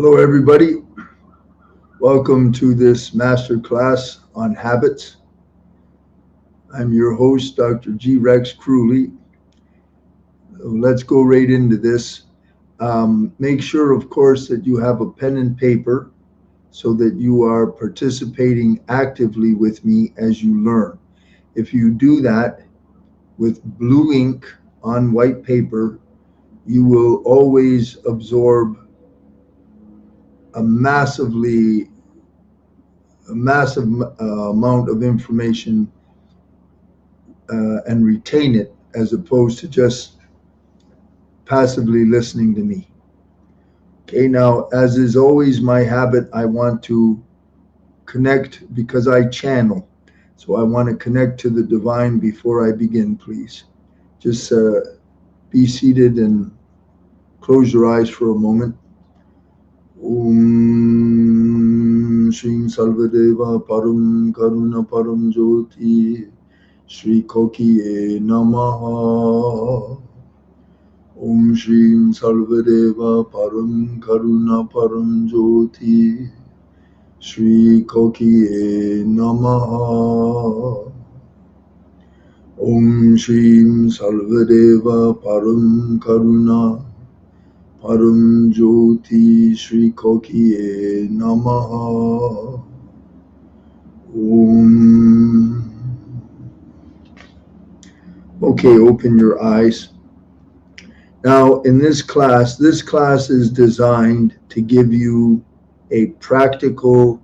Hello, everybody. Welcome to this Masterclass on habits. I'm your host, Dr. G. Rex Crewley. Let's go right into this. Make sure, of course, that you have a pen and paper so that you are participating actively with me as you learn. If you do that with blue ink on white paper, you will always absorb a massively a massive amount of information and retain it as opposed to just passively listening to me. Okay, now, as is always my habit, I want to connect because I channel. So I want to connect to the divine before I begin, please. Just be seated and close your eyes for a moment. Om Shri Salvadeva Param Karuna Param Jyoti Shri Kokiye Namaha. Om Shri Salvadeva Param Karuna Param Jyoti Shri Kokiye Namaha. Om Shri Salvadeva Param Karuna Param Jyoti Shri Kokiye Namaha. Om. Okay, open your eyes. Now, in this class is designed to give you a practical,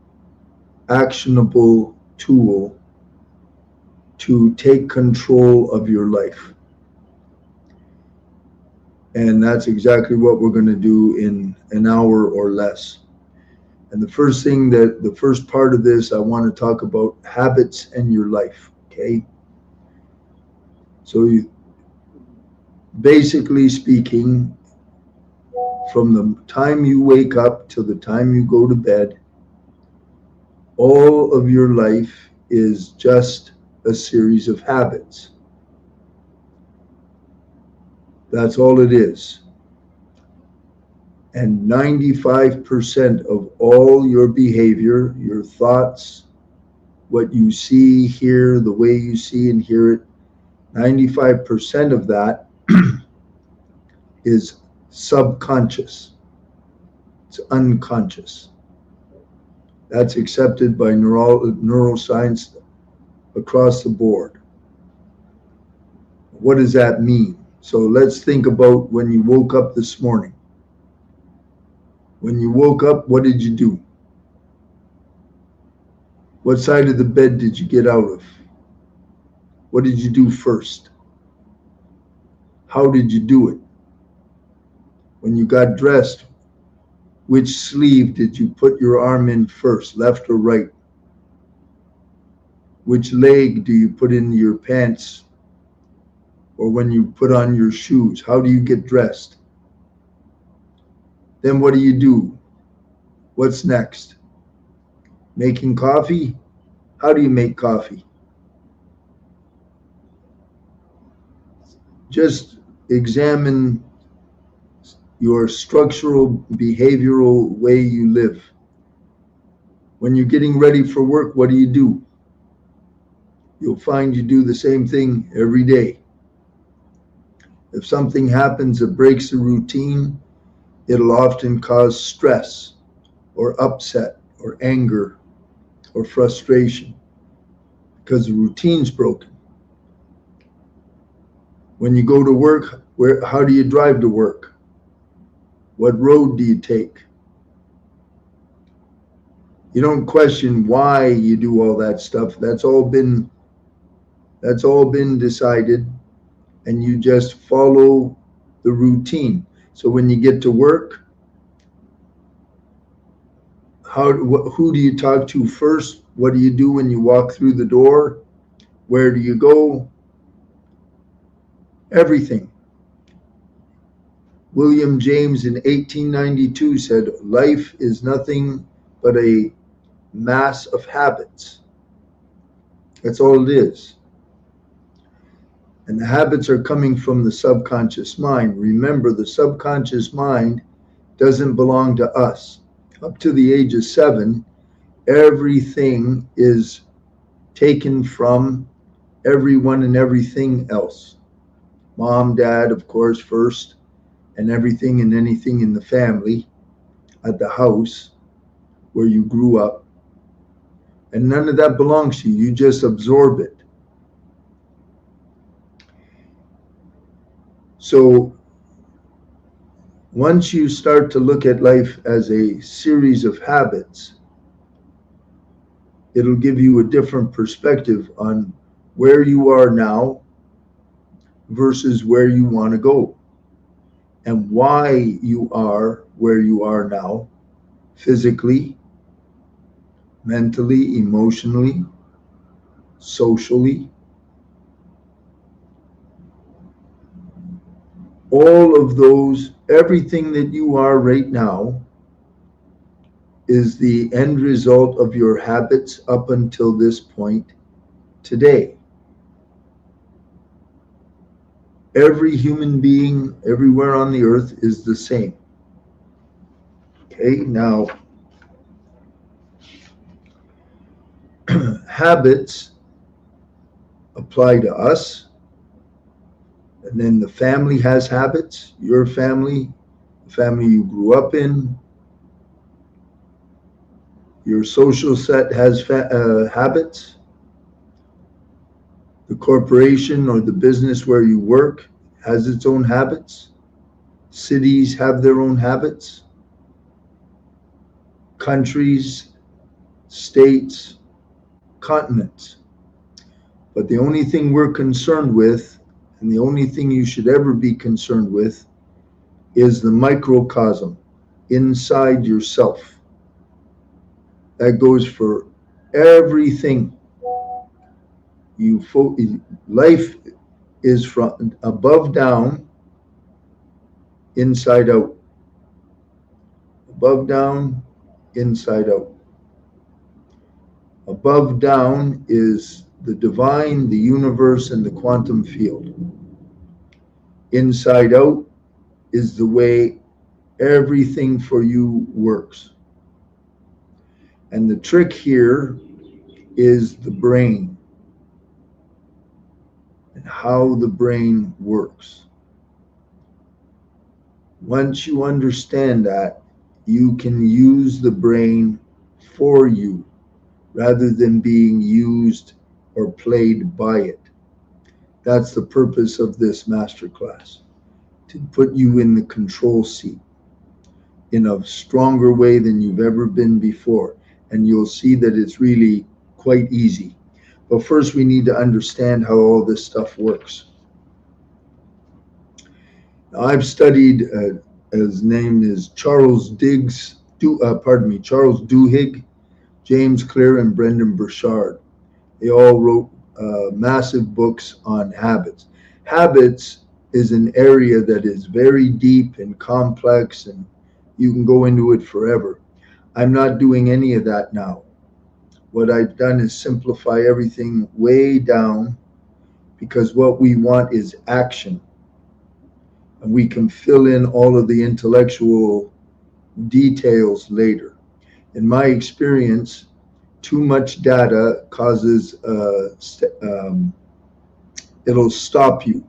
actionable tool to take control of your life. And that's exactly what we're going to do in an hour or less. And the first part of this, I want to talk about habits and your life, okay? So basically speaking, from the time you wake up till the time you go to bed, all of your life is just a series of habits. That's all it is. And 95% of all your behavior, your thoughts, what you see, hear, the way you see and hear it, 95% of that is subconscious. It's unconscious. That's accepted by neuroscience across the board. What does that mean? So let's think about when you woke up this morning. When you woke up, what did you do? What side of the bed did you get out of? What did you do first? How did you do it? When you got dressed, which sleeve did you put your arm in first, left or right? Which leg do you put in your pants? Or when you put on your shoes, how do you get dressed? Then what do? What's next? Making coffee? How do you make coffee? Just examine your structural, behavioral way you live. When you're getting ready for work, what do? You'll find you do the same thing every day. If something happens that breaks the routine, it'll often cause stress or upset or anger or frustration because the routine's broken. When you go to work, how do you drive to work? What road do you take? You don't question why you do all that stuff. That's all been decided, and you just follow the routine. So when you get to work, who do you talk to first? What do you do when you walk through the door? Where do you go? Everything. William James in 1892 said, life is nothing but a mass of habits. That's all it is. And the habits are coming from the subconscious mind. Remember, the subconscious mind doesn't belong to us. up to the age of 7, everything is taken from everyone and everything else. Mom, dad, of course, first, and everything and anything in the family, at the house where you grew up. And none of that belongs to you. You just absorb it. So once you start to look at life as a series of habits, it'll give you a different perspective on where you are now versus where you want to go, and why you are where you are now, physically, mentally, emotionally, socially. All of those, everything that you are right now is the end result of your habits up until this point today. Every human being everywhere on the earth is the same. Okay, now habits apply to us, and then the family has habits. Your family, the family you grew up in, your social set has habits. The corporation or the business where you work has its own habits. Cities have their own habits. Countries, states, continents. But the only thing we're concerned with, and the only thing you should ever be concerned with, is the microcosm inside yourself. That goes for everything. Life is from above down, inside out. Above down, inside out. Above down is the divine, the universe, and the quantum field. Inside out is the way everything for you works. And the trick here is the brain and how the brain works. Once you understand that, you can use the brain for you rather than being used or played by it. That's the purpose of this masterclass, to put you in the control seat in a stronger way than you've ever been before. And you'll see that it's really quite easy. But first, we need to understand how all this stuff works. Now, I've studied, his name is Charles Duhigg, James Clear, and Brendan Burchard. They all wrote massive books on habits. Habits is an area that is very deep and complex, and you can go into it forever. I'm not doing any of that now. What I've done is simplify everything way down, because what we want is action. And we can fill in all of the intellectual details later. In my experience, too much data causes, it'll stop you.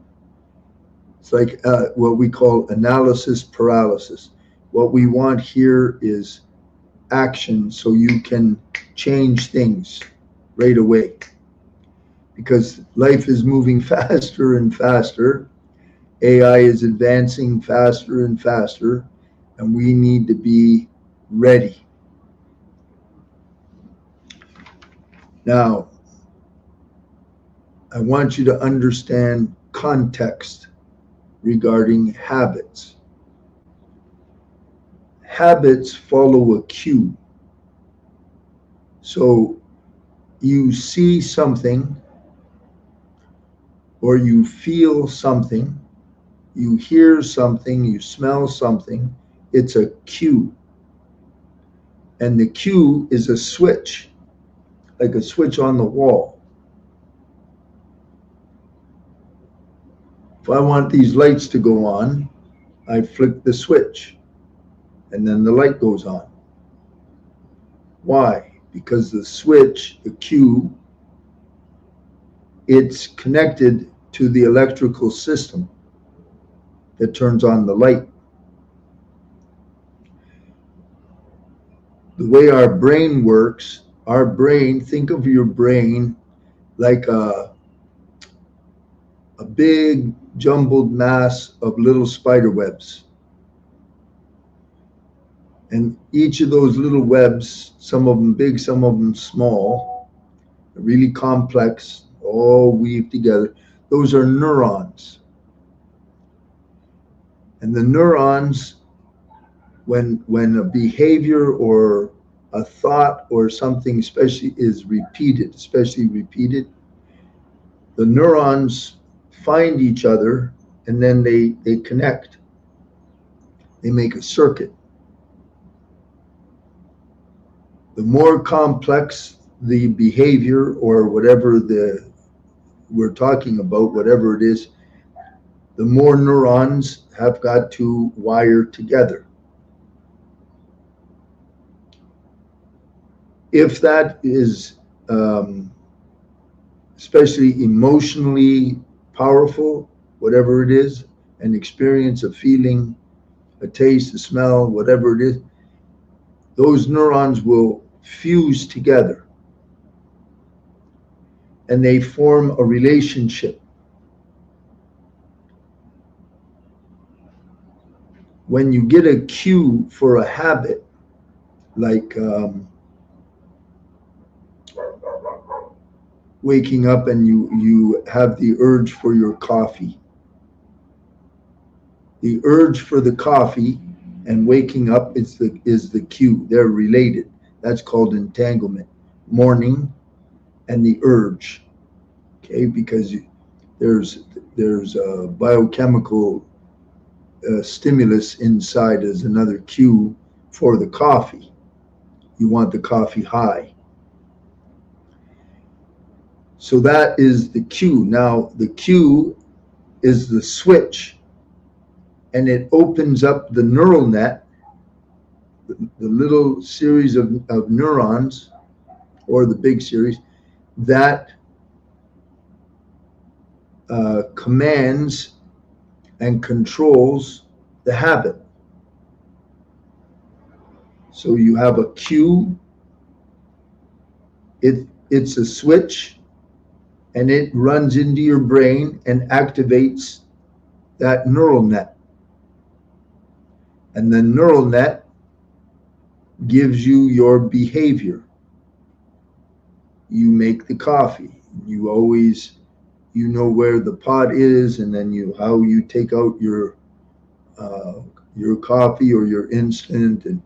It's like what we call analysis paralysis. What we want here is action, so you can change things right away. Because life is moving faster and faster. AI is advancing faster and faster, and we need to be ready. Now, I want you to understand context regarding habits. Habits follow a cue. So you see something, or you feel something, you hear something, you smell something, it's a cue. And the cue is a switch, like a switch on the wall. If I want these lights to go on, I flick the switch, and then the light goes on. Why? Because the switch, the cue, it's connected to the electrical system that turns on the light. The way our brain works, think of your brain like a big jumbled mass of little spider webs. And each of those little webs, some of them big, some of them small, really complex, all weave together. Those are neurons. And the neurons, when a behavior or a thought or something especially repeated, the neurons find each other and then they connect. They make a circuit. The more complex the behavior or whatever we're talking about, whatever it is, the more neurons have got to wire together. If that is especially emotionally powerful, whatever it is, an experience, a feeling, a taste, a smell, whatever it is, those neurons will fuse together and they form a relationship. When you get a cue for a habit, like waking up and you have the urge for your coffee. The urge for the coffee and waking up is the cue. They're related. That's called entanglement. Morning and the urge. Okay, because there's a biochemical stimulus inside as another cue for the coffee. You want the coffee high. So that is the cue. Now, the cue is the switch, and it opens up the neural net, the little series of neurons, or the big series, that commands and controls the habit. So you have a cue, it's a switch, and it runs into your brain and activates that neural net. And the neural net gives you your behavior. You make the coffee. You know where the pot is, and then how you take out your coffee or your instant and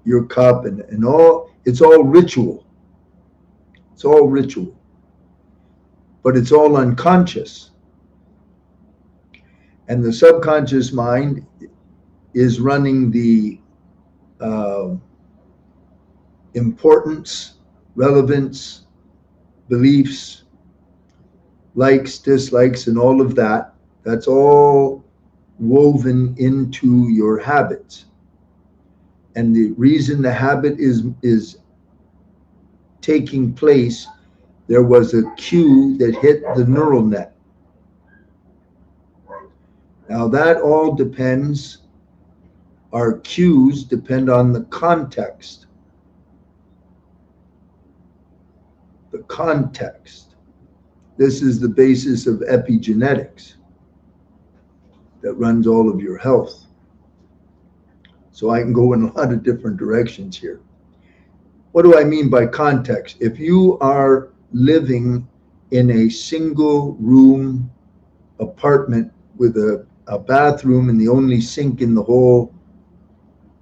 your cup and all. It's all ritual. It's all ritual. But it's all unconscious. And the subconscious mind is running the importance, relevance, beliefs, likes, dislikes, and all of that. That's all woven into your habits. And the reason the habit is taking place, there was a cue that hit the neural net. Now that all depends, our cues depend on the context. The context. This is the basis of epigenetics that runs all of your health. So I can go in a lot of different directions here. What do I mean by context? If you are living in a single room apartment with a bathroom and the only sink in the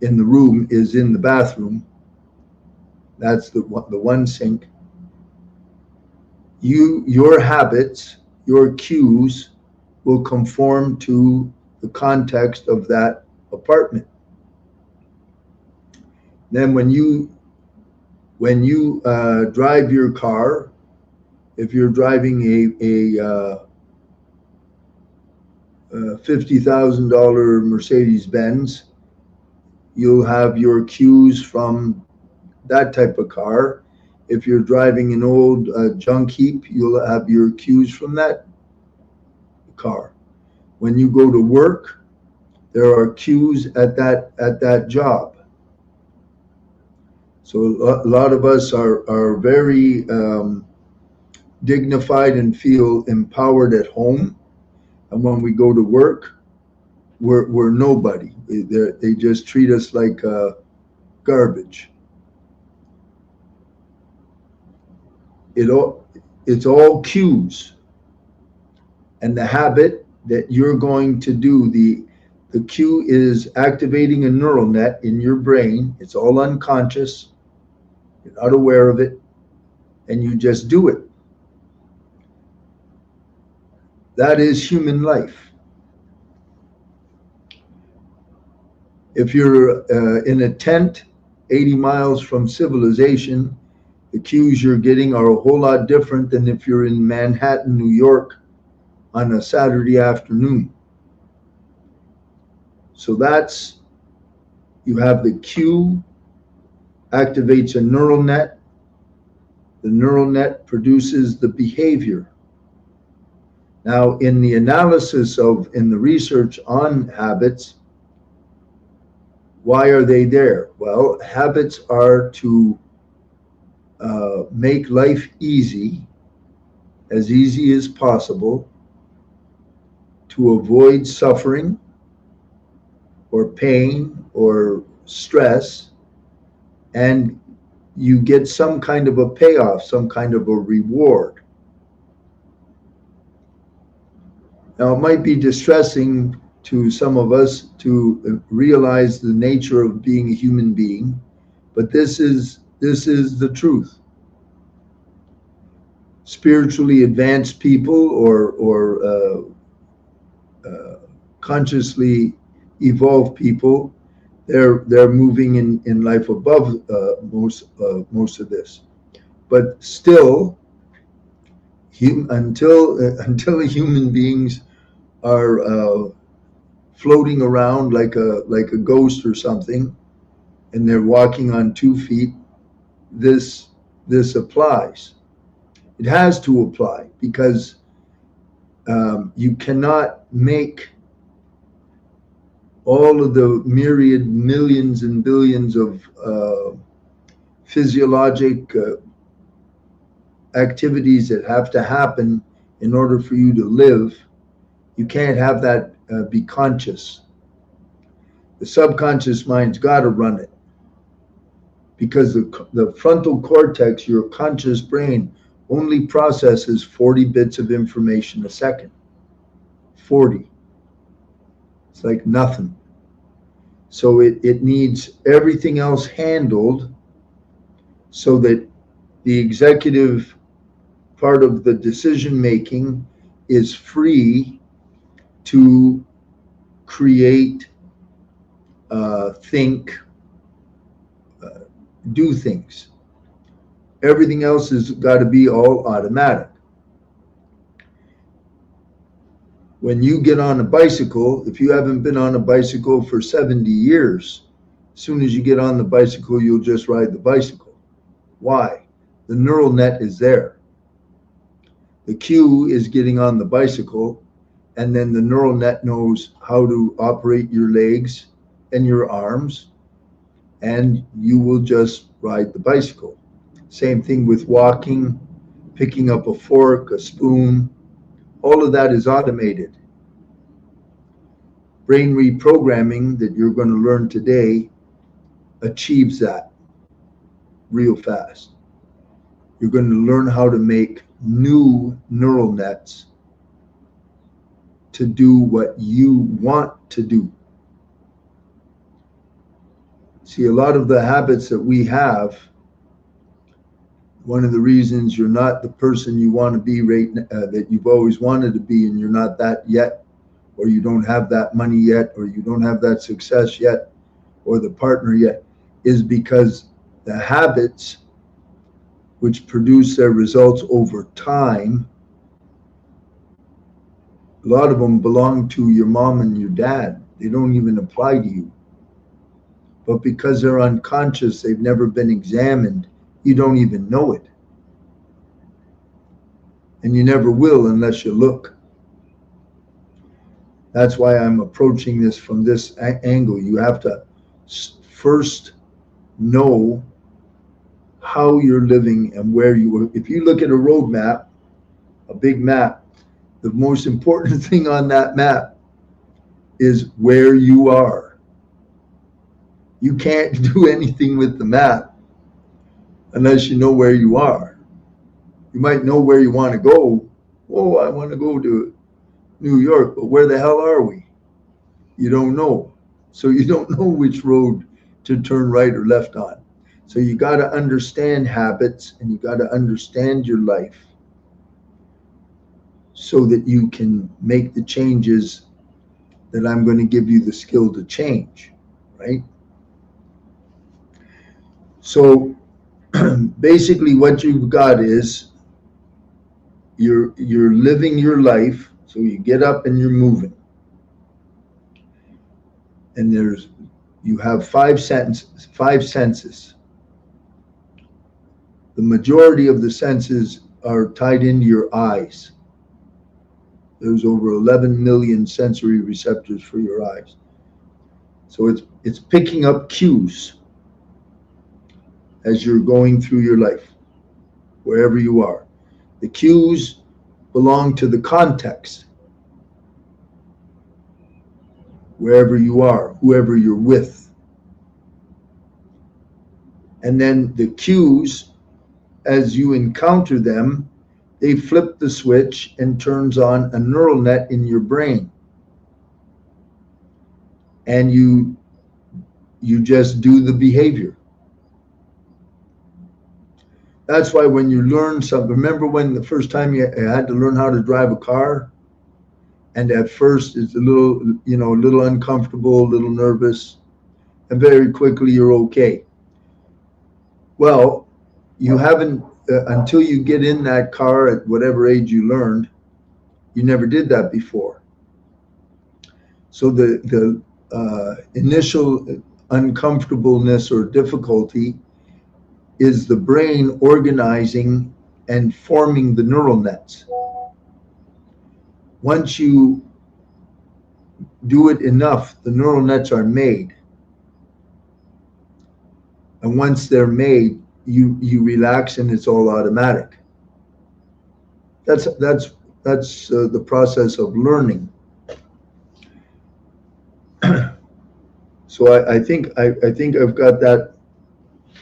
room is in the bathroom, that's the one sink. Your habits, your cues will conform to the context of that apartment. Then when you drive your car, if you're driving a $50,000 Mercedes-Benz, you'll have your cues from that type of car. If you're driving an old junk heap, you'll have your cues from that car. When you go to work, there are cues at that job. So a lot of us are very dignified and feel empowered at home, and when we go to work, we're nobody. They just treat us like garbage. It's all cues, and the habit that you're going to do, the cue is activating a neural net in your brain. It's all unconscious. You're not aware of it, and you just do it. That is human life. If you're in a tent 80 miles from civilization, the cues you're getting are a whole lot different than if you're in Manhattan, New York on a Saturday afternoon. So you have the cue activates a neural net. The neural net produces the behavior. Now, in the analysis in the research on habits, why are they there? Well, habits are to make life easy as possible, to avoid suffering or pain or stress, and you get some kind of a payoff, some kind of a reward. Now, it might be distressing to some of us to realize the nature of being a human being, but this is the truth. Spiritually advanced people or consciously evolved people, they're moving in life above most of this, but still, until human beings are floating around like a ghost or something, and they're walking on 2 feet, this applies. It has to apply, because you cannot make all of the myriad millions and billions of physiologic activities that have to happen in order for you to live. You can't have that be conscious. The subconscious mind's got to run it, because the frontal cortex, your conscious brain, only processes 40 bits of information a second. 40. It's like nothing. So it needs everything else handled so that the executive part of the decision making is free to create, think, do things. Everything else has got to be all automatic. When you get on a bicycle, if you haven't been on a bicycle for 70 years, as soon as you get on the bicycle, you'll just ride the bicycle. Why? The neural net is there. The cue is getting on the bicycle, and then the neural net knows how to operate your legs and your arms, and you will just ride the bicycle. Same thing with walking, picking up a fork, a spoon. All of that is automated. Brain reprogramming that you're going to learn today achieves that real fast. You're going to learn how to make new neural nets to do what you want to do. See, a lot of the habits that we have, one of the reasons you're not the person you want to be that you've always wanted to be, and you're not that yet, or you don't have that money yet, or you don't have that success yet, or the partner yet, is because the habits which produce their results over time, a lot of them belong to your mom and your dad. They don't even apply to you. but because they're unconscious, they've never been examined, you don't even know it. And you never will unless you look. That's why I'm approaching this from this angle. You have to first know how you're living and where you are. If you look at a road map, a big map, the most important thing on that map is where you are. You can't do anything with the map unless you know where you are. You might know where you want to go. Oh, I want to go to New York, but where the hell are we? You don't know. So you don't know which road to turn right or left on. So you got to understand habits, and you got to understand your life so that you can make the changes that I'm going to give you the skill to change, right? So basically what you've got is you're living your life. So you get up and you're moving. And you have five senses. The majority of the senses are tied into your eyes. There's over 11 million sensory receptors for your eyes. So it's picking up cues as you're going through your life, wherever you are. The cues belong to the context, wherever you are, whoever you're with. And then the cues, as you encounter them, they flip the switch and turns on a neural net in your brain. And you just do the behavior. That's why when you learn something, remember when the first time you had to learn how to drive a car? And at first it's a little uncomfortable, a little nervous, and very quickly you're okay. Well, you haven't, until you get in that car at whatever age you learned, you never did that before. So the initial uncomfortableness or difficulty is the brain organizing and forming the neural nets. Once you do it enough, the neural nets are made. And once they're made, you relax and it's all automatic. That's the process of learning. So I think I've got that.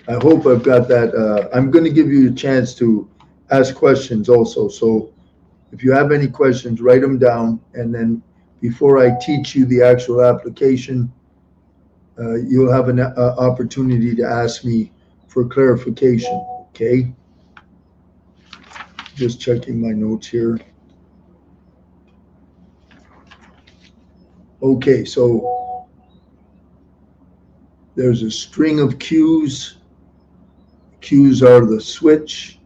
I hope I've got that. I'm going to give you a chance to ask questions also. So if you have any questions, write them down. And then before I teach you the actual application, you'll have an opportunity to ask me for clarification. Okay? Just checking my notes here. Okay, so there's a string of cues. Cues are the switch.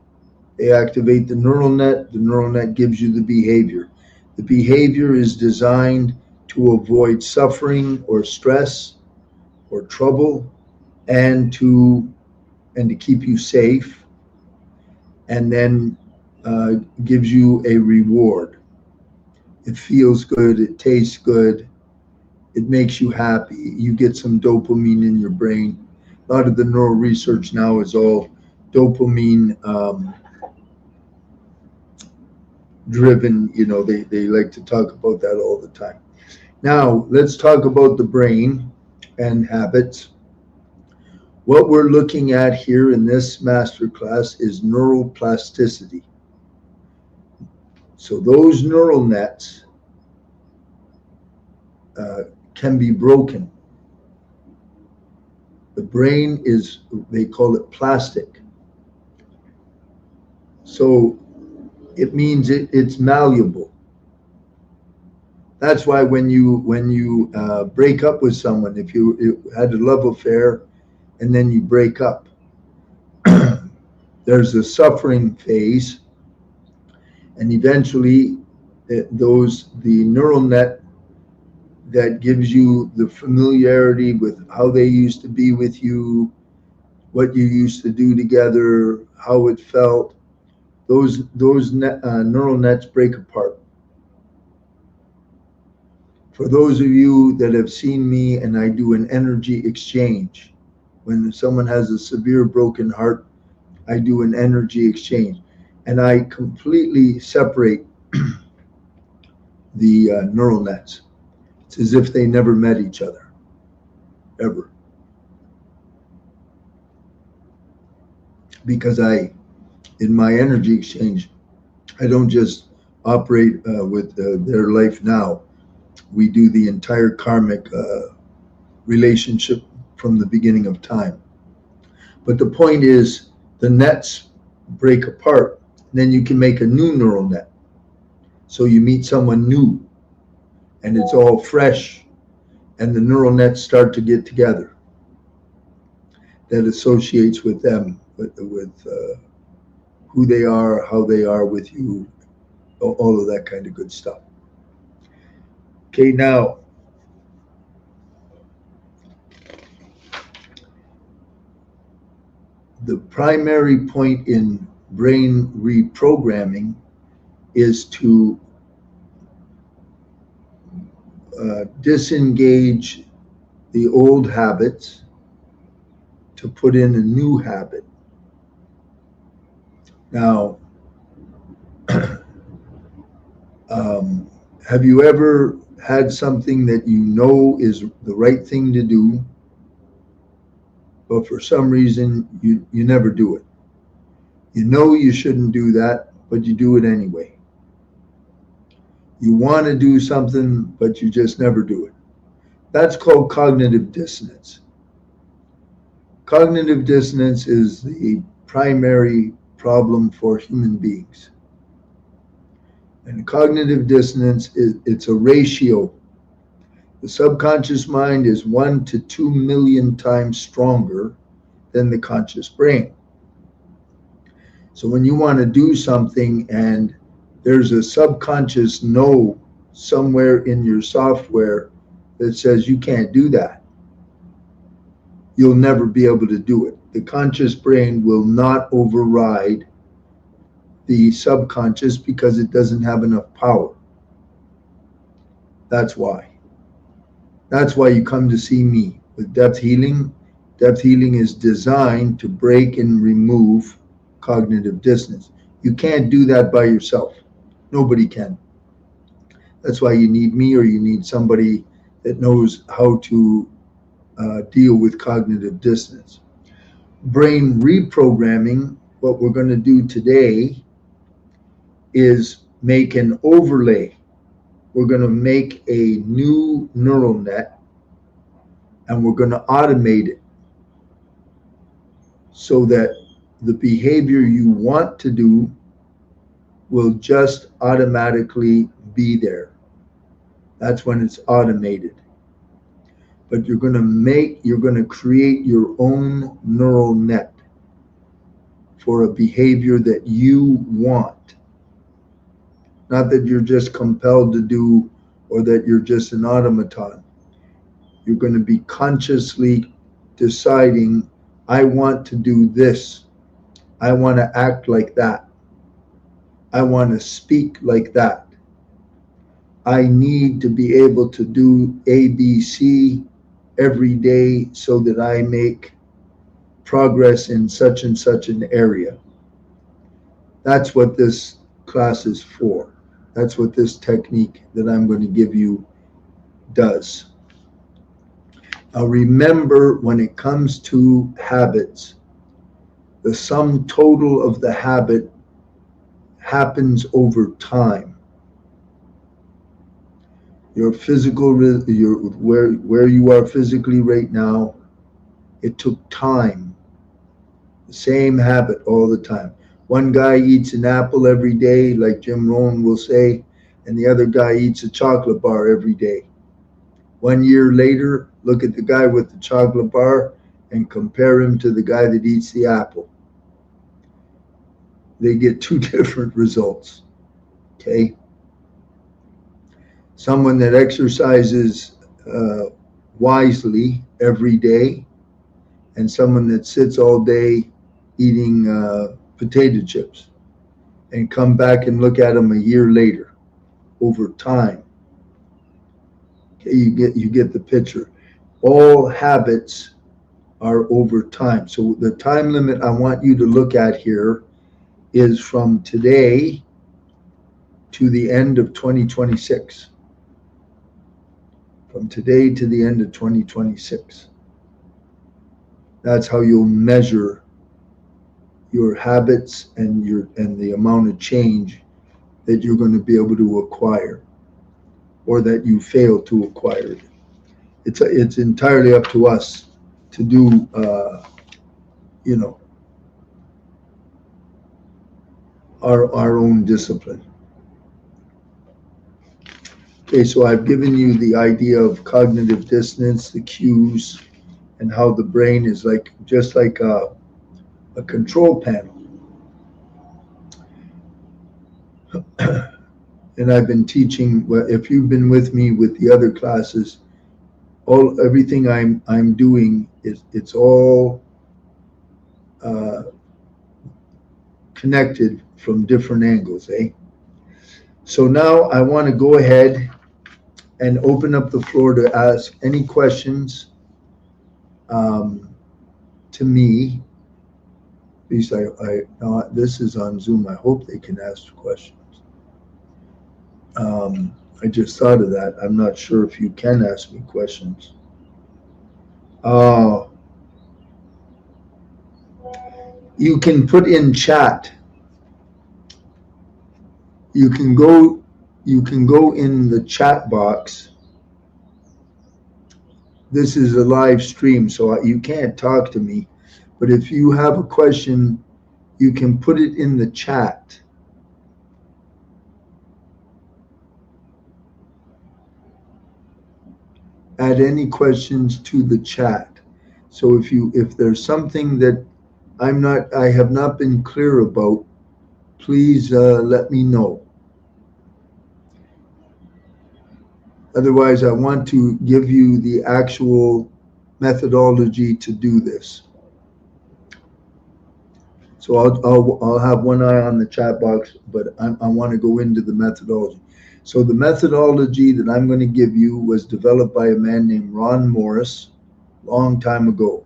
They activate the neural net. The neural net gives you the behavior. The behavior is designed to avoid suffering or stress or trouble, and to keep you safe, and then gives you a reward. It feels good. It tastes good. It makes you happy. You get some dopamine in your brain. A lot of the neural research now is all dopamine driven. They like to talk about that all the time. Now, let's talk about the brain and habits. What we're looking at here in this masterclass is neural plasticity. So those neural nets can be broken. The brain is, they call it plastic. So it means it's malleable. That's why when you break up with someone, if you had a love affair and then you break up, there's a suffering phase, and eventually the neural net that gives you the familiarity with how they used to be with you, what you used to do together, how it felt. Those neural nets break apart. For those of you that have seen me and I do an energy exchange, when someone has a severe broken heart, I do an energy exchange. And I completely separate the neural nets. It's as if they never met each other, ever. Because in my energy exchange, I don't just operate with their life now. We do the entire karmic relationship from the beginning of time. But the point is, the nets break apart. Then you can make a new neural net. So you meet someone new, and it's all fresh, and the neural nets start to get together. That associates with them, with who they are, how they are with you, all of that kind of good stuff. Okay, now, the primary point in brain reprogramming is to disengage the old habits to put in a new habit. Now, have you ever had something that you know is the right thing to do, but for some reason you never do it? You know you shouldn't do that, but you do it anyway. You want to do something, but you just never do it. That's called cognitive dissonance. Cognitive dissonance is the primary problem for human beings. And cognitive dissonance it's a ratio. The subconscious mind is 1 to 2 million times stronger than the conscious brain. So when you want to do something and there's a subconscious no somewhere in your software that says you can't do that, you'll never be able to do it. The conscious brain will not override the subconscious because it doesn't have enough power. That's why. That's why you come to see me with depth healing. Depth healing is designed to break and remove cognitive dissonance. You can't do that by yourself. Nobody can. That's why you need me, or you need somebody that knows how to deal with cognitive dissonance. Brain reprogramming, what we're going to do today is make an overlay. We're going to make a new neural net, and we're going to automate it so that the behavior you want to do will just automatically be there. That's when it's automated. But you're going to create your own neural net for a behavior that you want. Not that you're just compelled to do, or that you're just an automaton. You're going to be consciously deciding, I want to do this. I want to act like that. I want to speak like that. I need to be able to do ABC every day so that I make progress in such and such an area. That's what this class is for. That's what this technique that I'm going to give you does. Now remember, when it comes to habits, the sum total of the habit happens over time. Your physical, where you are physically right now, it took time. The same habit all the time. One guy eats an apple every day, like Jim Rohn will say, and the other guy eats a chocolate bar every day. 1 year later, look at the guy with the chocolate bar and compare him to the guy that eats the apple. They get two different results. Okay? Someone that exercises wisely every day, and someone that sits all day eating potato chips and come back and look at them a year later over time. Okay, you get the picture. All habits are over time. So the time limit I want you to look at here is from today to the end of 2026. From today to the end of 2026. That's how you'll measure your habits and the amount of change that you're going to be able to acquire, or that you fail to acquire it. It's entirely up to us to do, our own discipline. Okay, so I've given you the idea of cognitive dissonance, the cues, and how the brain is just like a control panel. And I've been teaching, if you've been with me with the other classes, everything I'm doing it's all connected from different angles, eh? So now I want to go ahead and open up the floor to ask any questions to me. At least this is on Zoom. I hope they can ask questions. I just thought of that. I'm not sure if you can ask me questions. You can put in chat. You can go in the chat box. This is a live stream, so you can't talk to me. But if you have a question, you can put it in the chat. Add any questions to the chat. So if there's something that I have not been clear about, please let me know. Otherwise, I want to give you the actual methodology to do this. So I'll have one eye on the chat box, but I want to go into the methodology. So the methodology that I'm going to give you was developed by a man named Ron Morris a long time ago.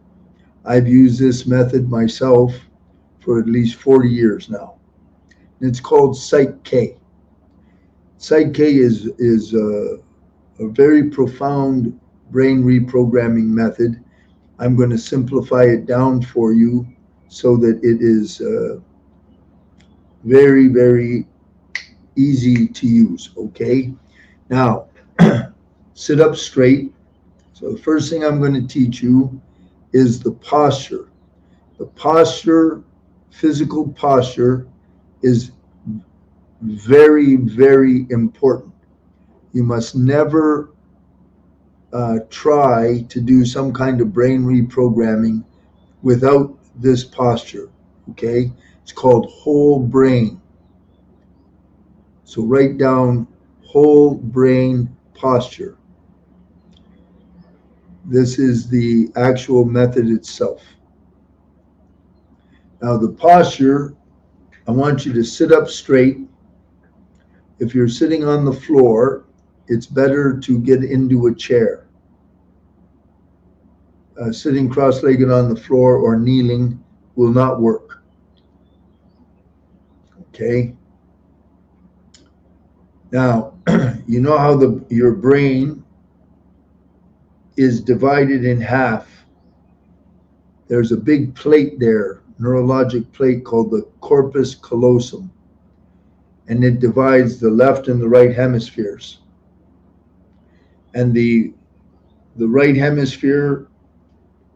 I've used this method myself for at least 40 years now. It's called Psych-K. Psych-K is a very profound brain reprogramming method. I'm going to simplify it down for you so that it is very, very easy to use, okay? Now, sit up straight. So the first thing I'm going to teach you is the posture. The posture, physical posture, is very, very important. You must never try to do some kind of brain reprogramming without this posture, okay? It's called whole brain. So write down whole brain posture. This is the actual method itself. Now the posture, I want you to sit up straight. If you're sitting on the floor, it's better to get into a chair. Sitting cross-legged on the floor or kneeling will not work. Okay? Now, you know how your brain is divided in half. There's a big plate there, neurologic plate called the corpus callosum, and it divides the left and the right hemispheres. And the right hemisphere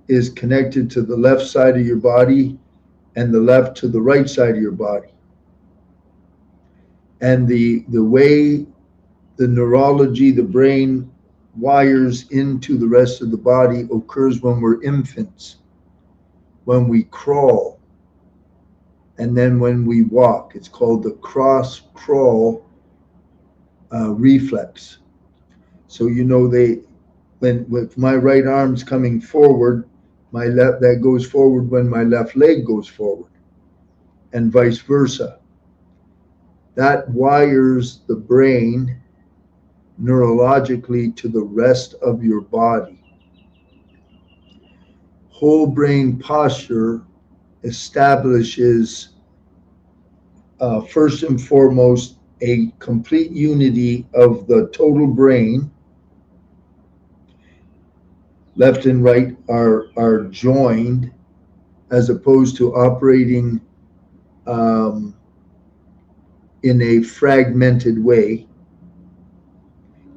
is connected to the left side of your body and the left to the right side of your body. And the way the neurology, the brain wires into the rest of the body occurs when we're infants, when we crawl, and then when we walk. It's called the cross-crawl reflex. So you know with my right arm's coming forward, that goes forward when my left leg goes forward, and vice versa. That wires the brain neurologically to the rest of your body. Whole brain posture establishes, first and foremost, a complete unity of the total brain. Left and right are joined, as opposed to operating in a fragmented way.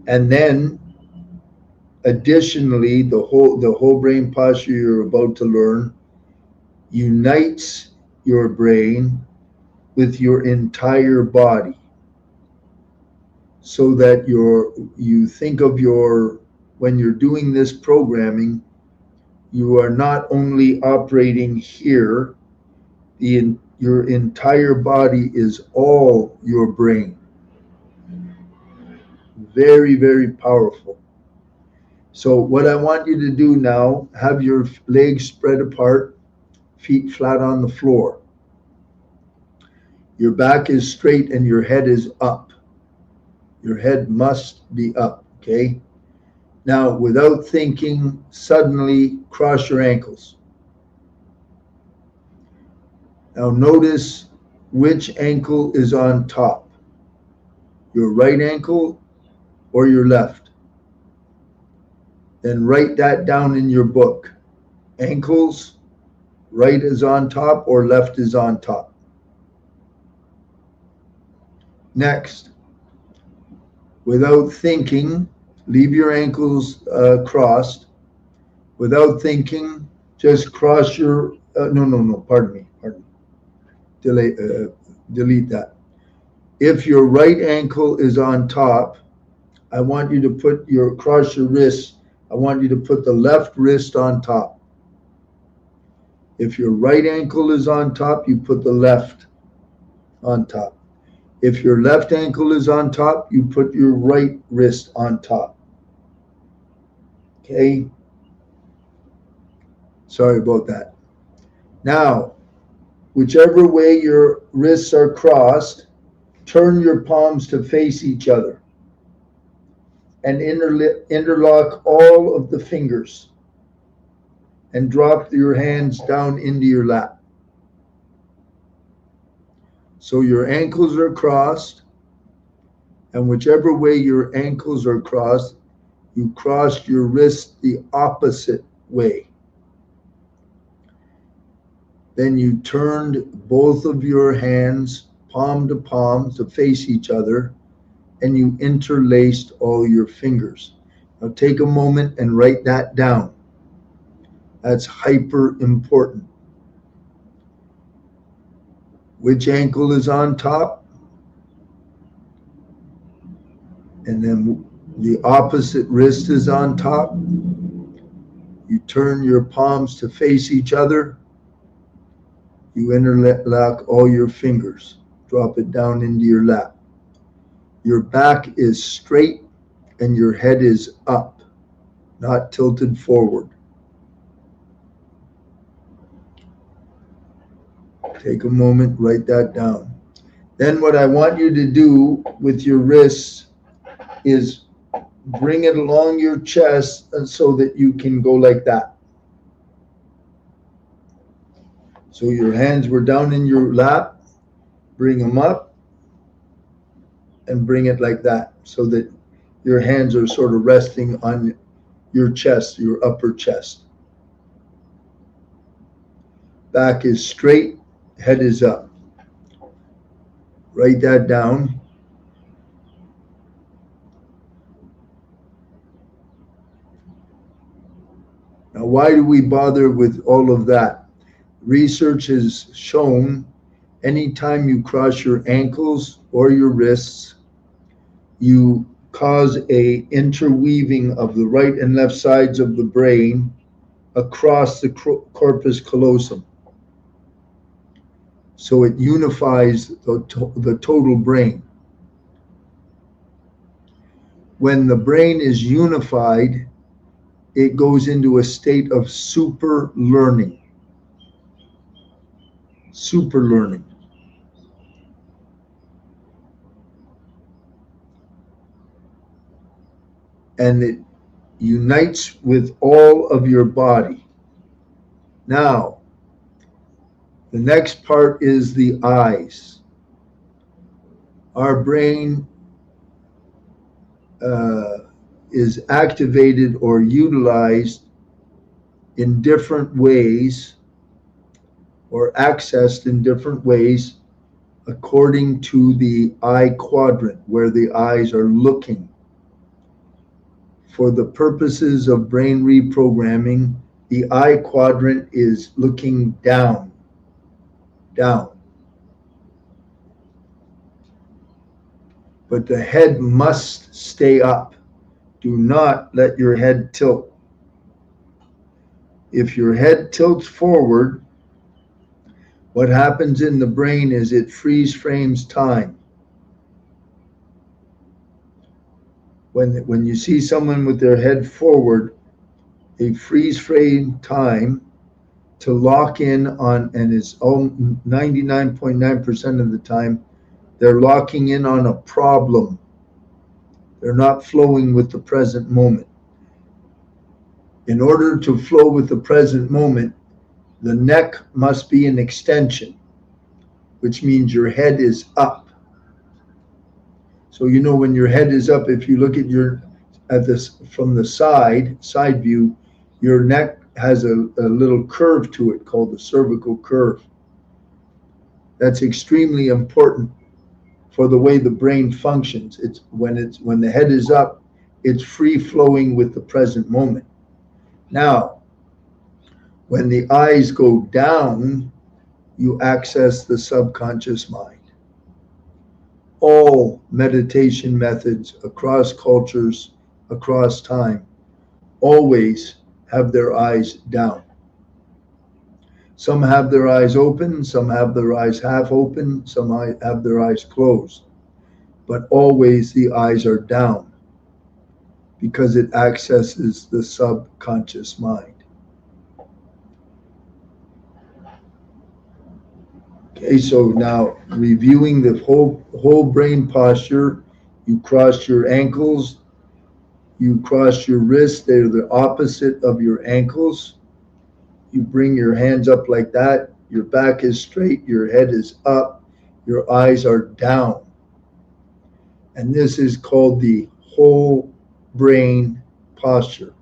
And then additionally, the whole brain posture you're about to learn unites your brain with your entire body, so that you think of when you're doing this programming, you are not only operating here, your entire body is all your brain. Very, very powerful. So what I want you to do now, have your legs spread apart, feet flat on the floor. Your back is straight and your head is up. Your head must be up, okay? Now, without thinking, suddenly cross your ankles. Now notice which ankle is on top, your right ankle or your left. Then write that down in your book. Ankles, right is on top or left is on top. Next, without thinking, leave your ankles crossed. Without thinking, just cross your, pardon me. Delete that. If your right ankle is on top, I want you to cross your wrists. I want you to put the left wrist on top. If your right ankle is on top, you put the left on top. If your left ankle is on top, you put your right wrist on top. Okay? Sorry about that. Now, whichever way your wrists are crossed, turn your palms to face each other and interlock all of the fingers and drop your hands down into your lap. So your ankles are crossed, and whichever way your ankles are crossed, you crossed your wrists the opposite way. Then you turned both of your hands palm to palm to face each other, and you interlaced all your fingers. Now take a moment and write that down. That's hyper important. Which ankle is on top? And then the opposite wrist is on top. You turn your palms to face each other. You interlock all your fingers. Drop it down into your lap. Your back is straight and your head is up, not tilted forward. Take a moment, write that down. Then what I want you to do with your wrists is bring it along your chest and so that you can go like that. So your hands were down in your lap, bring them up and bring it like that so that your hands are sort of resting on your chest, your upper chest. Back is straight, head is up. Write that down. Now, why do we bother with all of that? Research has shown anytime you cross your ankles or your wrists, you cause a interweaving of the right and left sides of the brain across the corpus callosum. So it unifies the total brain. When the brain is unified, it goes into a state of super learning. Super learning. And it unites with all of your body. Now, the next part is the eyes. Our brain is activated or utilized in different ways or accessed in different ways according to the eye quadrant, where the eyes are looking. For the purposes of brain reprogramming, the eye quadrant is looking down, down. But the head must stay up. Do not let your head tilt. If your head tilts forward, what happens in the brain is it freeze frames time. When you see someone with their head forward, they freeze frame time to lock in on, and it's 99.9% of the time, they're locking in on a problem. They're not flowing with the present moment. In order to flow with the present moment, the neck must be an extension, which means your head is up. So you know when your head is up, if you look at from the side view, your neck has a little curve to it called the cervical curve. That's extremely important for the way the brain functions. It's when the head is up, it's free flowing with the present moment. Now, when the eyes go down, you access the subconscious mind. All meditation methods across cultures, across time, always have their eyes down. Some have their eyes open, some have their eyes half open, some have their eyes closed. But always the eyes are down because it accesses the subconscious mind. Okay, so now reviewing the whole brain posture, you cross your ankles, you cross your wrists, they're the opposite of your ankles. You bring your hands up like that, your back is straight, your head is up, your eyes are down. And this is called the whole brain posture.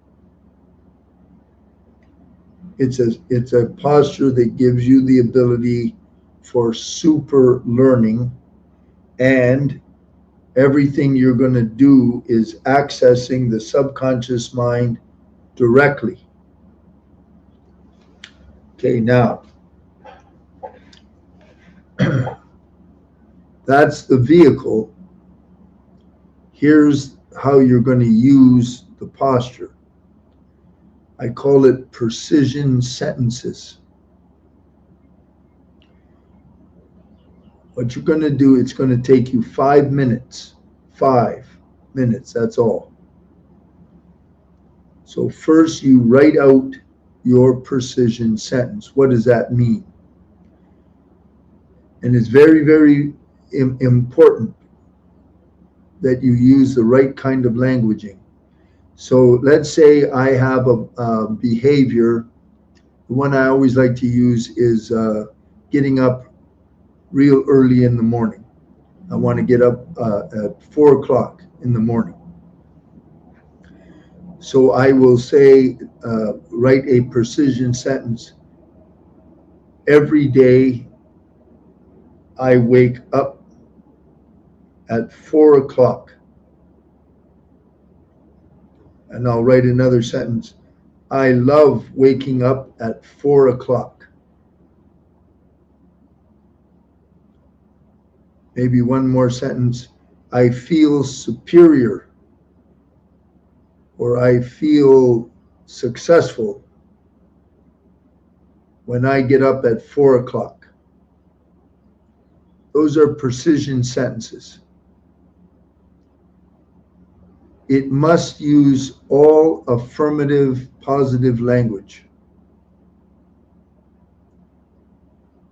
It's a posture that gives you the ability for super learning, and everything you're going to do is accessing the subconscious mind directly. Okay, now that's the vehicle. Here's how you're going to use the posture. I call it precision sentences. What you're going to do, it's going to take you 5 minutes. 5 minutes, that's all. So first you write out your precision sentence. What does that mean? And it's very, very important that you use the right kind of languaging. So let's say I have a behavior. The one I always like to use is getting up real early in the morning. I want to get up at 4 o'clock in the morning. So I will say, write a precision sentence. Every day I wake up at 4 o'clock. And I'll write another sentence. I love waking up at 4 o'clock. Maybe one more sentence. I feel superior, or I feel successful when I get up at 4 o'clock. Those are precision sentences. it must use all affirmative, positive language.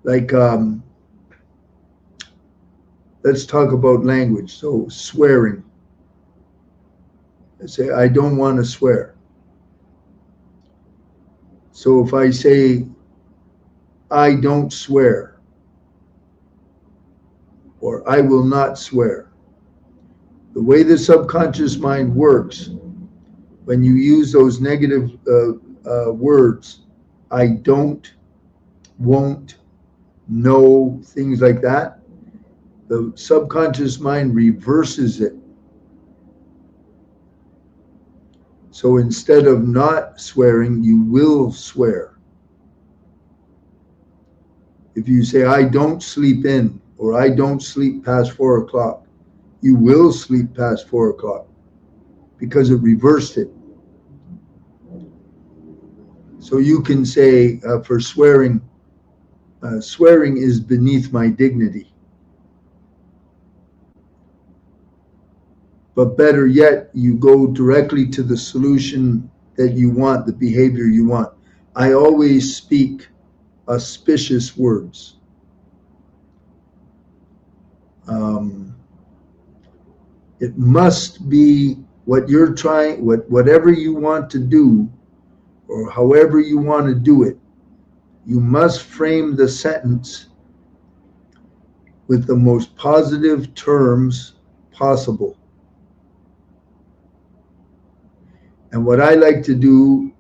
Like, let's talk about language. So swearing. I say, I don't want to swear. So if I say, I don't swear, or I will not swear, the way the subconscious mind works, when you use those negative words, I don't, won't, no, things like that, the subconscious mind reverses it. So instead of not swearing, you will swear. If you say, I don't sleep in, or I don't sleep past 4 o'clock, you will sleep past 4 o'clock because it reversed it. So you can say for swearing, swearing is beneath my dignity. But better yet, you go directly to the solution that you want, the behavior you want. I always speak auspicious words. It must be what you're trying, whatever you want to do, or however you want to do it, you must frame the sentence with the most positive terms possible. And what I like to do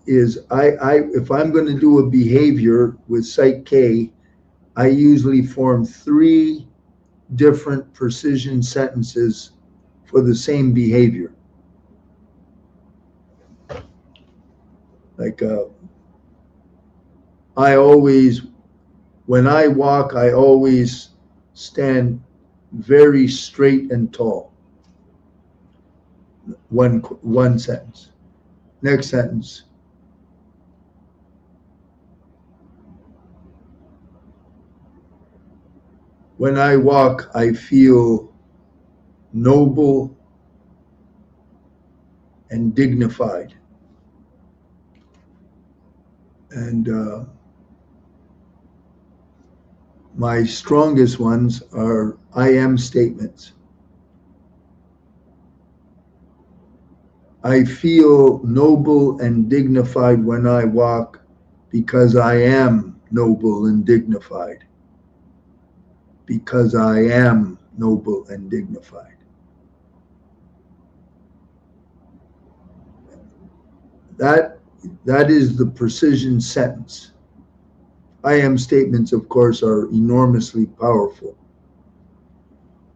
is if I'm going to do a behavior with Psych K, I usually form 3 different precision sentences for the same behavior. Like when I walk, I always stand very straight and tall. One sentence. Next sentence. When I walk, I feel noble and dignified. And my strongest ones are I am statements. I feel noble and dignified when I walk because I am noble and dignified. Because I am noble and dignified. That is the precision sentence. I am statements, of course, are enormously powerful.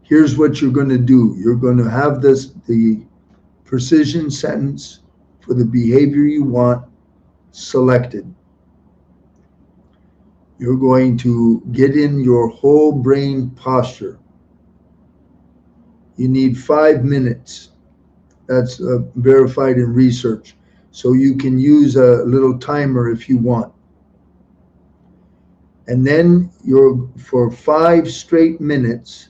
Here's what you're going to do. You're going to have the precision sentence for the behavior you want selected. You're going to get in your whole brain posture. You need 5 minutes. That's verified in research. So you can use a little timer if you want. And then for 5 straight minutes,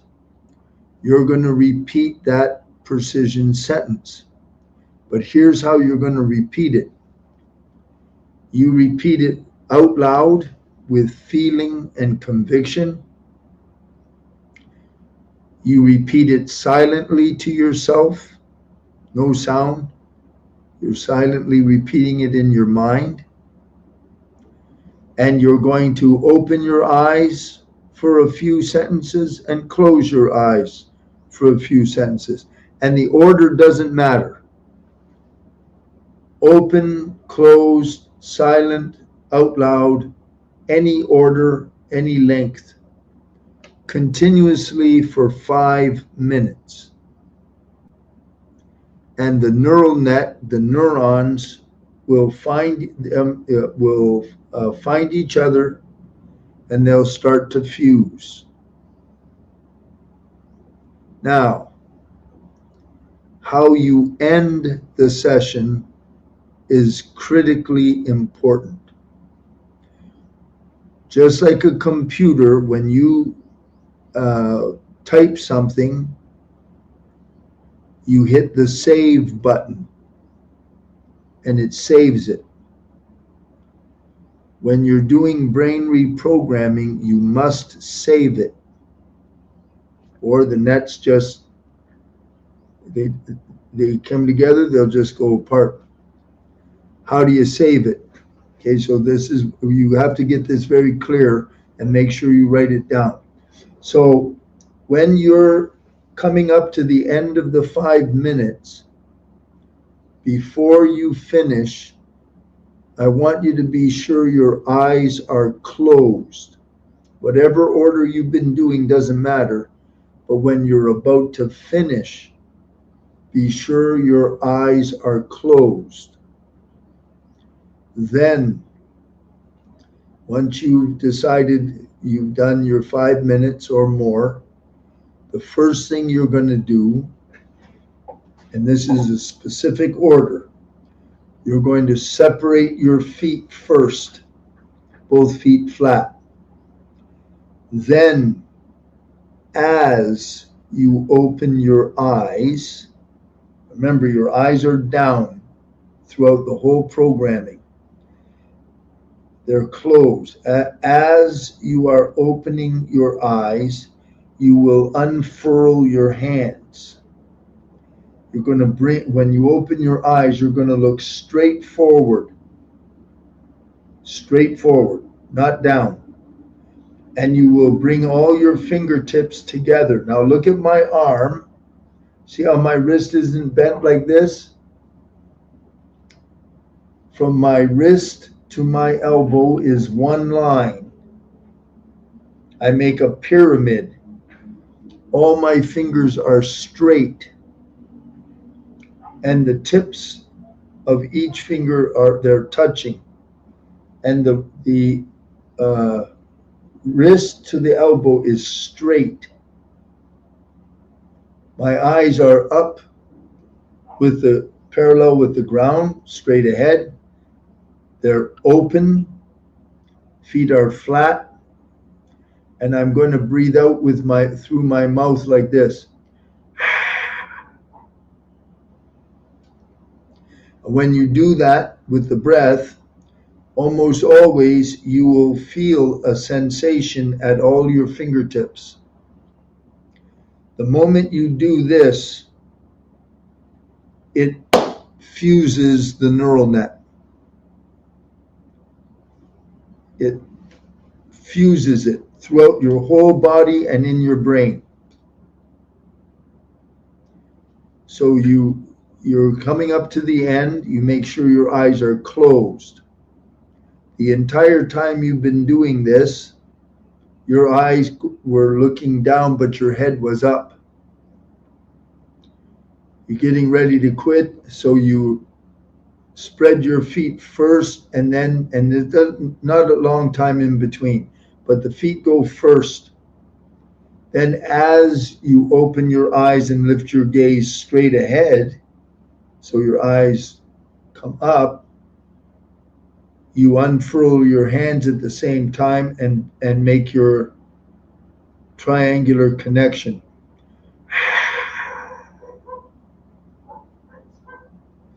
you're going to repeat that precision sentence. But here's how you're going to repeat it. You repeat it out loud with feeling and conviction. You repeat it silently to yourself, no sound. You're silently repeating it in your mind. And you're going to open your eyes for a few sentences and close your eyes for a few sentences. And the order doesn't matter. Open, closed, silent, out loud, any order, any length, continuously for 5 minutes. And the neural net, the neurons will find each other, and they'll start to fuse. Now, how you end the session is critically important. Just like a computer, when you type something, you hit the save button and it saves it. When you're doing brain reprogramming, you must save it, or the nets just, they come together, they'll just go apart. How do you save it? Okay, so this is, you have to get this very clear and make sure you write it down. So when you're coming up to the end of the 5 minutes, before you finish, I want you to be sure your eyes are closed. Whatever order you've been doing doesn't matter, but when you're about to finish, be sure your eyes are closed. Then, once you've decided you've done your 5 minutes or more, the first thing you're going to do, and this is a specific order, you're going to separate your feet first, both feet flat. Then, as you open your eyes, remember your eyes are down throughout the whole programming. They're closed. As you are opening your eyes, you will unfurl your hands. You're going to bring, when you open your eyes, you're going to look straight forward, not down. And you will bring all your fingertips together. Now look at my arm. See how my wrist isn't bent like this? From my wrist to my elbow is one line. I make a pyramid. All my fingers are straight. And the tips of each finger they're touching. And the wrist to the elbow is straight. My eyes are up with the parallel with the ground, straight ahead. They're open, feet are flat, and I'm going to breathe out with through my mouth like this. When you do that with the breath, almost always you will feel a sensation at all your fingertips. The moment you do this, it fuses the neural net. It fuses it throughout your whole body and in your brain. So you're coming up to the end, you make sure your eyes are closed. The entire time you've been doing this, your eyes were looking down, but your head was up. You're getting ready to quit, so you spread your feet first, and there's not a long time in between, but the feet go first. Then as you open your eyes and lift your gaze straight ahead, so your eyes come up, you unfurl your hands at the same time and make your triangular connection.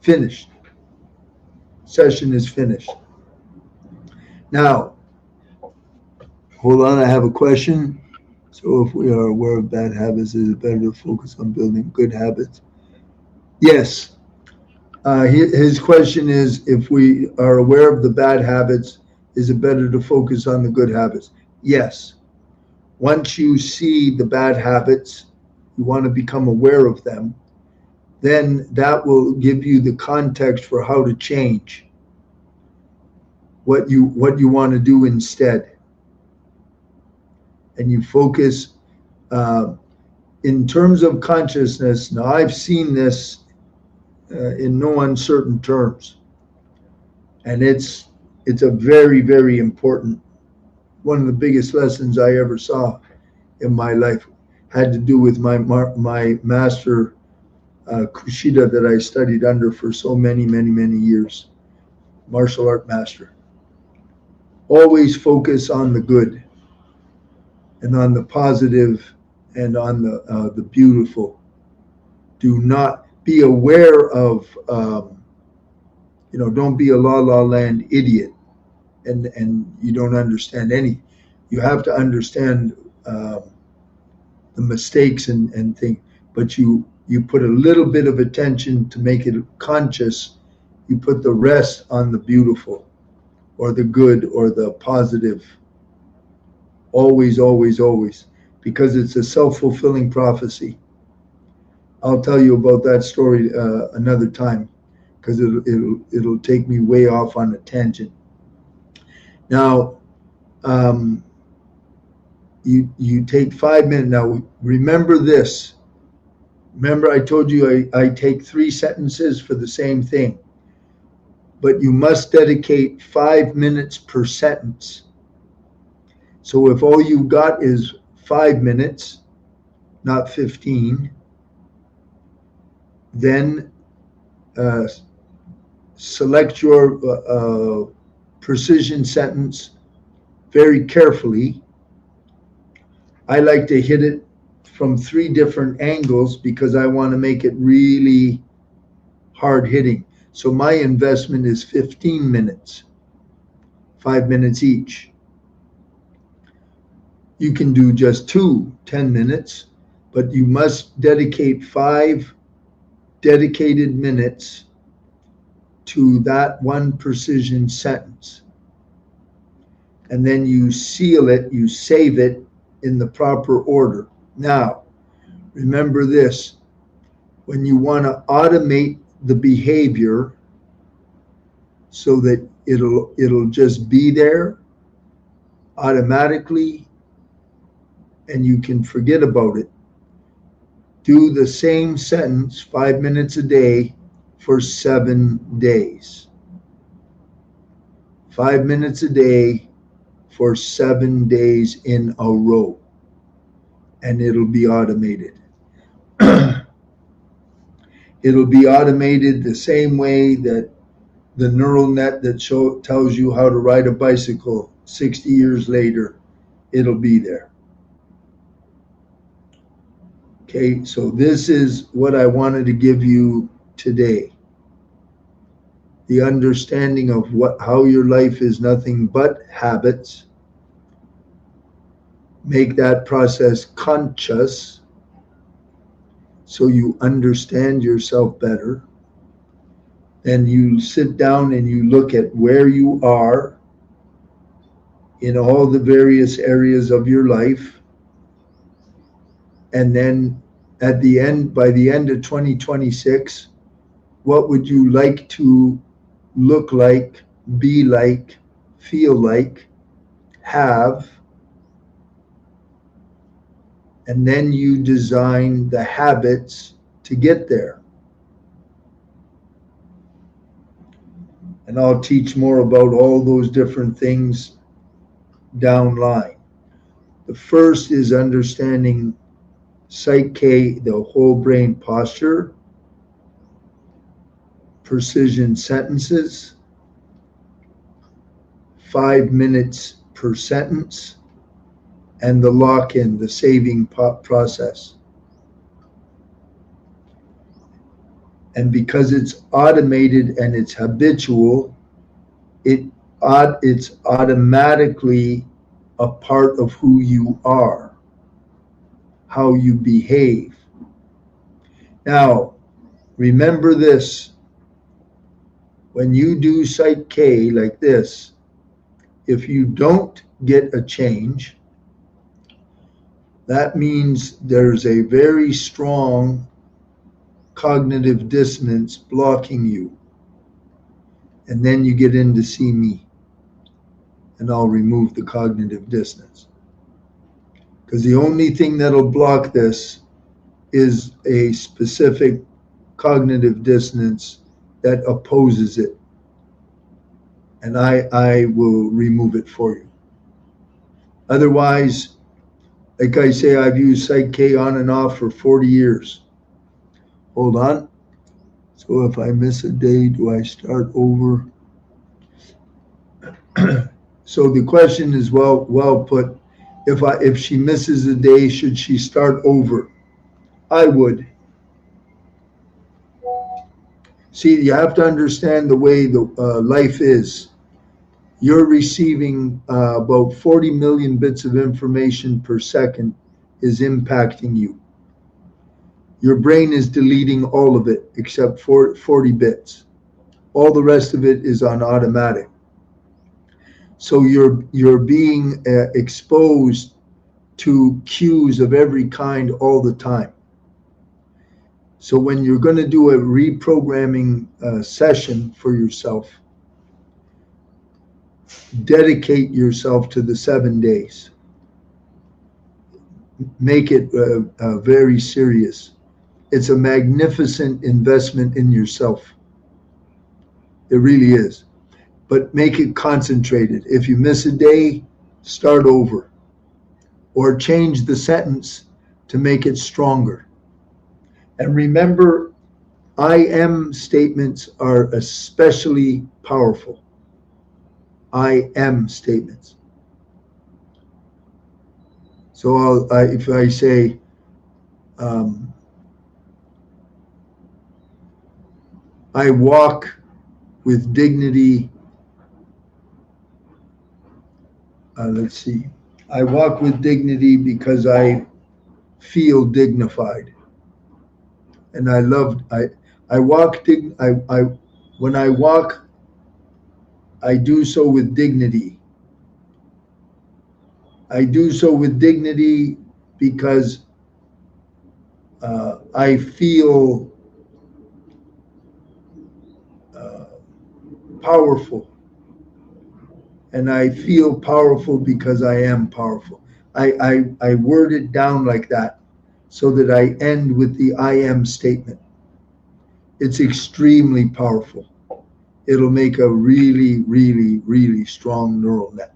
Finished. Session is finished. Now, hold on, I have a question. So if we are aware of bad habits, is it better to focus on building good habits? Yes. His question is, if we are aware of the bad habits, is it better to focus on the good habits? Yes. Once you see the bad habits, you want to become aware of them, then that will give you the context for how to change what you want to do instead. And you focus in terms of consciousness. Now, I've seen this in no uncertain terms, and it's a very, very important, one of the biggest lessons I ever saw in my life had to do with my master Kushida that I studied under for so many years, martial art master. Always focus on the good and on the positive and on the beautiful. Do not be aware of, don't be a la land idiot and you don't understand any. You have to understand the mistakes and things, but you put a little bit of attention to make it conscious. You put the rest on the beautiful or the good or the positive. Always, always, always, because it's a self-fulfilling prophecy. I'll tell you about that story another time, because it'll take me way off on a tangent. Now, you take 5 minutes. Now, remember this. Remember, I told you I take 3 sentences for the same thing, but you must dedicate 5 minutes per sentence. So if all you got is 5 minutes, not 15, then select your precision sentence very carefully. I like to hit it from 3 different angles because I want to make it really hard hitting. So my investment is 15 minutes, 5 minutes each. You can do just 10 minutes, but you must dedicate 5 dedicated minutes to that one precision sentence. And then you seal it, you save it in the proper order. Now, remember this, when you want to automate the behavior so that it'll just be there automatically and you can forget about it, do the same sentence 5 minutes a day for 7 days. 5 minutes a day for 7 days in a row, and it'll be automated. It'll be automated the same way that the neural net that tells you how to ride a bicycle 60 years later, it'll be there. Okay, so this is what I wanted to give you today. The understanding of how your life is nothing but habits. Make that process conscious so you understand yourself better. Then you sit down and you look at where you are in all the various areas of your life. And then at the end, by the end of 2026, what would you like to look like, be like, feel like, have? And then you design the habits to get there. And I'll teach more about all those different things down line. The first is understanding Psych-K, the whole brain posture, precision sentences, 5 minutes per sentence, and the lock-in, the saving process. And because it's automated and it's habitual, it's automatically a part of who you are, how you behave. Now, remember this. When you do Psych-K like this, if you don't get a change, that means there's a very strong cognitive dissonance blocking you. And then you get in to see me, and I'll remove the cognitive dissonance. Because the only thing that'll block this is a specific cognitive dissonance that opposes it. And I will remove it for you. Otherwise, like I say, I've used Psych-K on and off for 40 years. Hold on. So if I miss a day, do I start over? So the question is well put. If she misses a day, should she start over? I would. See, you have to understand the way the life is. You're receiving about 40 million bits of information per second is impacting you. Your brain is deleting all of it except for 40 bits. All the rest of it is on automatic. So you're being exposed to cues of every kind all the time. So when you're going to do a reprogramming session for yourself, dedicate yourself to the 7 days. Make it very serious. It's a magnificent investment in yourself. It really is. But make it concentrated. If you miss a day, start over. Or change the sentence to make it stronger. And remember, I am statements are especially powerful. I am statements. So if I say, I walk with dignity. Let's see. I walk with dignity because I feel dignified. And I walk, when I walk, I do so with dignity. I do so with dignity because I feel powerful. And I feel powerful because I am powerful. I word it down like that so that I end with the I am statement. It's extremely powerful. It'll make a really, really, really strong neural net.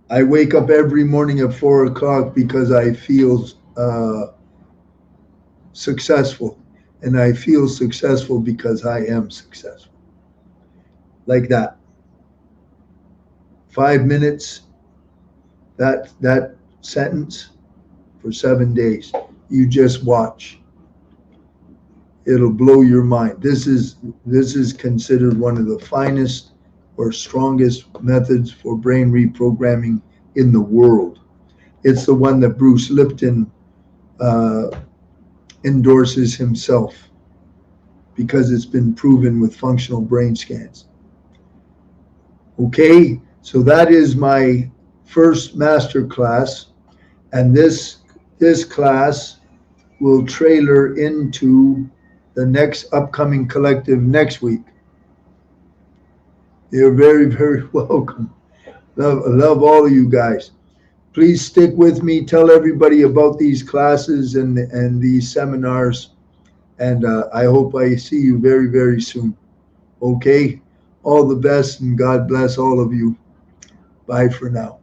I wake up every morning at 4 o'clock because I feel successful. And I feel successful because I am successful. Like that. 5 minutes, that sentence for 7 days. You just watch. It'll blow your mind. This is considered one of the finest or strongest methods for brain reprogramming in the world. It's the one that Bruce Lipton endorses himself because it's been proven with functional brain scans. Okay, so that is my first master class, and this class will trailer into the next upcoming collective next week. You're very, very welcome. Love all of you guys. Please stick with me. Tell everybody about these classes and these seminars. And I hope I see you very, very soon. Okay? All the best and God bless all of you. Bye for now.